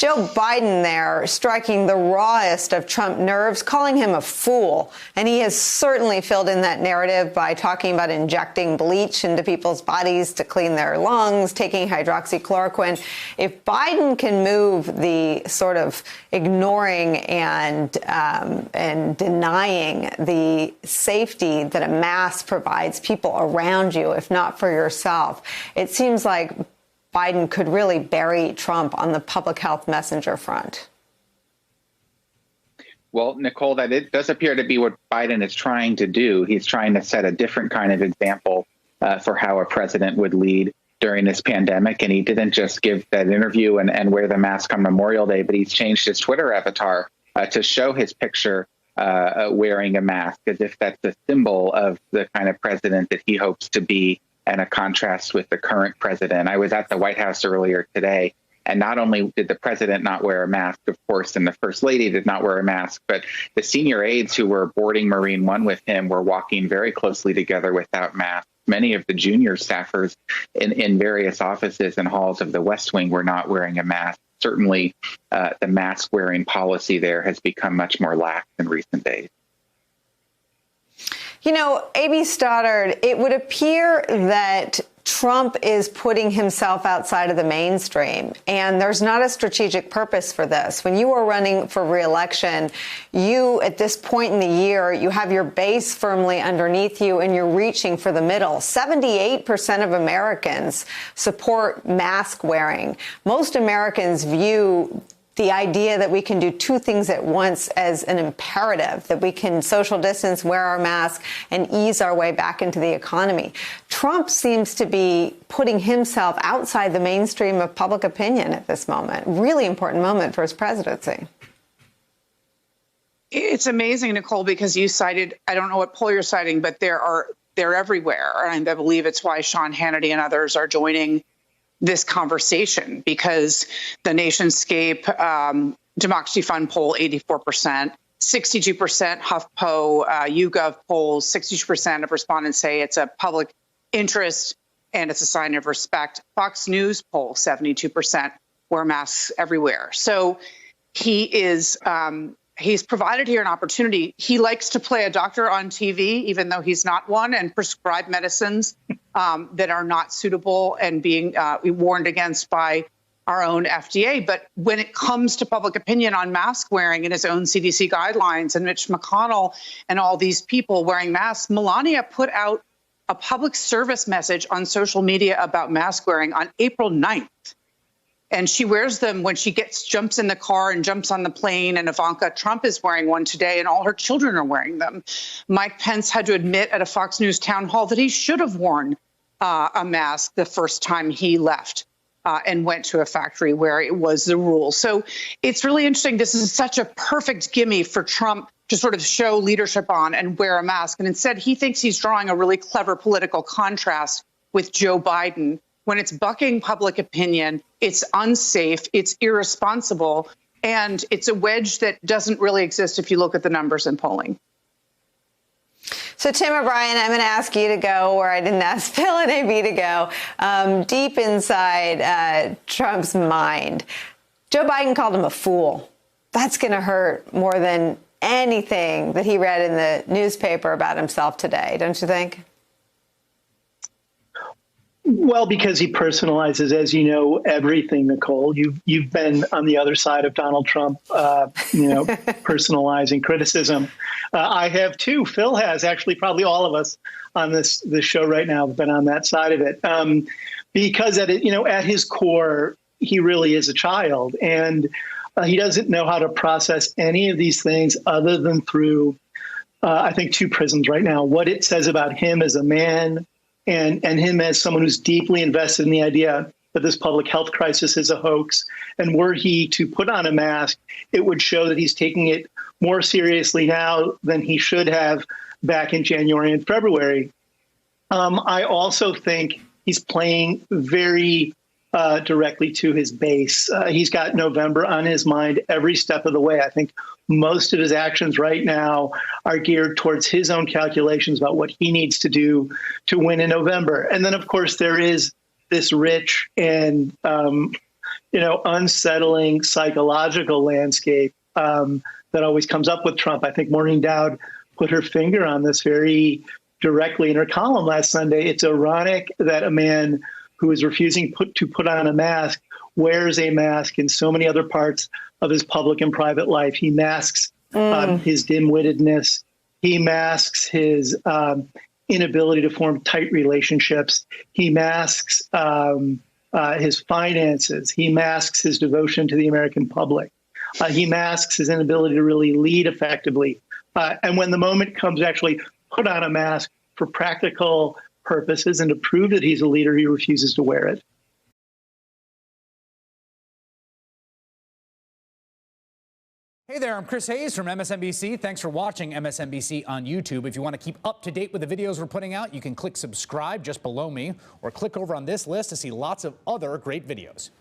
Joe Biden there striking the rawest of Trump nerves, calling him a fool. And he has certainly filled in that narrative by talking about injecting bleach into people's bodies to clean their lungs, taking hydroxychloroquine. If Biden can move the sort of ignoring and denying the safety that a mask provides people around you, if not for yourself, it seems like Biden could really bury Trump on the public health messenger front. Well, Nicole, it does appear to be what Biden is trying to do. He's trying to set a different kind of example for how a president would lead during this pandemic. And he didn't just give that interview and wear the mask on Memorial Day, but he's changed his Twitter avatar to show his picture wearing a mask, as if that's a symbol of the kind of president that he hopes to be, and a contrast with the current president. I was at the White House earlier today, and not only did the president not wear a mask, of course, and the first lady did not wear a mask, but the senior aides who were boarding Marine One with him were walking very closely together without masks. Many of the junior staffers in various offices and halls of the West Wing were not wearing a mask. Certainly, the mask wearing policy there has become much more lax in recent days. You know, A.B. Stoddard, it would appear that Trump is putting himself outside of the mainstream, and there's not a strategic purpose for this. When you are running for re-election, you, at this point in the year, you have your base firmly underneath you, and you're reaching for the middle. 78% of Americans support mask wearing. Most Americans view the idea that we can do two things at once as an imperative, that we can social distance, wear our mask, and ease our way back into the economy. Trump seems to be putting himself outside the mainstream of public opinion at this moment. Really important moment for his presidency. It's amazing, Nicole, because you cited, I don't know what poll you're citing, but they're everywhere. And I believe it's why Sean Hannity and others are joining this conversation, because the Nationscape Democracy Fund poll, 84%, 62% HuffPo, YouGov polls, 62% of respondents say it's a public interest and it's a sign of respect. Fox News poll, 72% wear masks everywhere. So he is he's provided here an opportunity. He likes to play a doctor on TV, even though he's not one, and prescribe medicines that are not suitable and being warned against by our own FDA. But when it comes to public opinion on mask wearing and his own CDC guidelines and Mitch McConnell and all these people wearing masks, Melania put out a public service message on social media about mask wearing on April 9th. And she wears them when she jumps in the car and jumps on the plane. And Ivanka Trump is wearing one today, and all her children are wearing them. Mike Pence had to admit at a Fox News town hall that he should have worn a mask the first time he left and went to a factory where it was the rule. So it's really interesting. This is such a perfect gimme for Trump to sort of show leadership on and wear a mask. And instead, he thinks he's drawing a really clever political contrast with Joe Biden. When it's bucking public opinion, it's unsafe, it's irresponsible, and it's a wedge that doesn't really exist if you look at the numbers in polling. So, Tim O'Brien, I'm going to ask you to go where I didn't ask Phil and AB to go, deep inside Trump's mind. Joe Biden called him a fool. That's going to hurt more than anything that he read in the newspaper about himself today, don't you think? Well, because he personalizes, as you know, everything, Nicole. You've been on the other side of Donald Trump, personalizing criticism. I have too. Phil has, actually, probably all of us on this show right now have been on that side of it. Because at his core, he really is a child, and he doesn't know how to process any of these things other than through, I think, two prisms right now. What it says about him as a man, and him as someone who's deeply invested in the idea that this public health crisis is a hoax. And were he to put on a mask, it would show that he's taking it more seriously now than he should have back in January and February. I also think he's playing very directly to his base. He's got November on his mind every step of the way. I think most of his actions right now are geared towards his own calculations about what he needs to do to win in November. And then, of course, there is this rich and unsettling psychological landscape that always comes up with Trump. I think Maureen Dowd put her finger on this very directly in her column last Sunday. It's ironic that a man who is refusing to put on a mask wears a mask in so many other parts of his public and private life. He masks his dim-wittedness. He masks his inability to form tight relationships. He masks his finances. He masks his devotion to the American public. He masks his inability to really lead effectively. And when the moment comes to actually put on a mask for practical purposes and to prove that he's a leader, he refuses to wear it. Hey there, I'm Chris Hayes from MSNBC. Thanks for watching MSNBC on YouTube. If you want to keep up to date with the videos we're putting out, you can click subscribe just below me or click over on this list to see lots of other great videos.